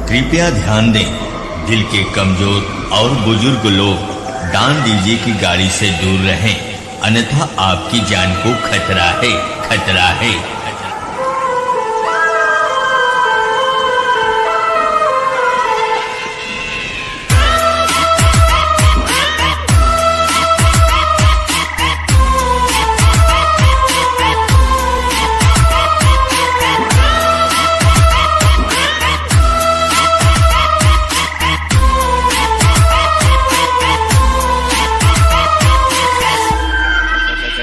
कृपया ध्यान दें, दिल के कमजोर और बुजुर्ग लोग दान दीजिए कि गाड़ी से दूर रहें, अन्यथा आपकी जान को खतरा है, खतरा है।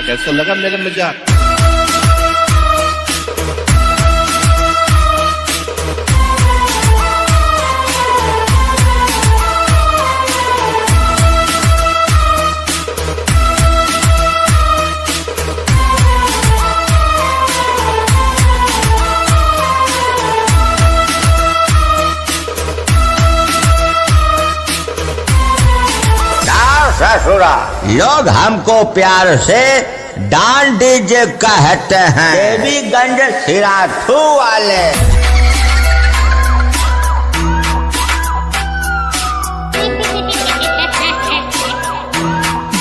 कैसा लगा मेरा मजाक? ससुरा लोग हमको प्यार से डांट दीजिए कहते हैं, देवीगंज सिराथू वाले।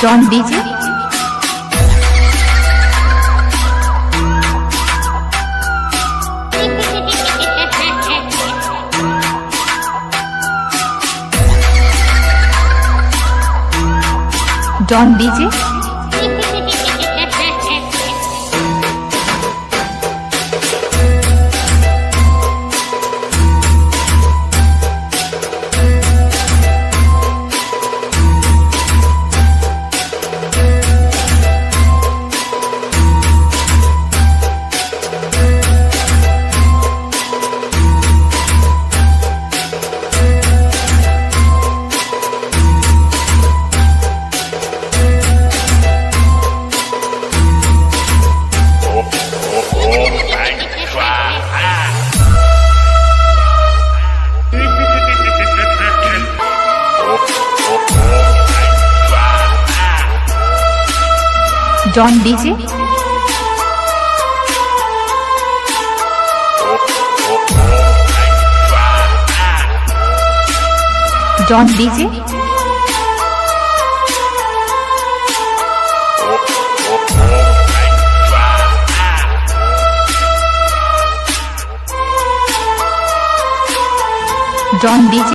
John DJ John DJ John DJ John DJ John DJ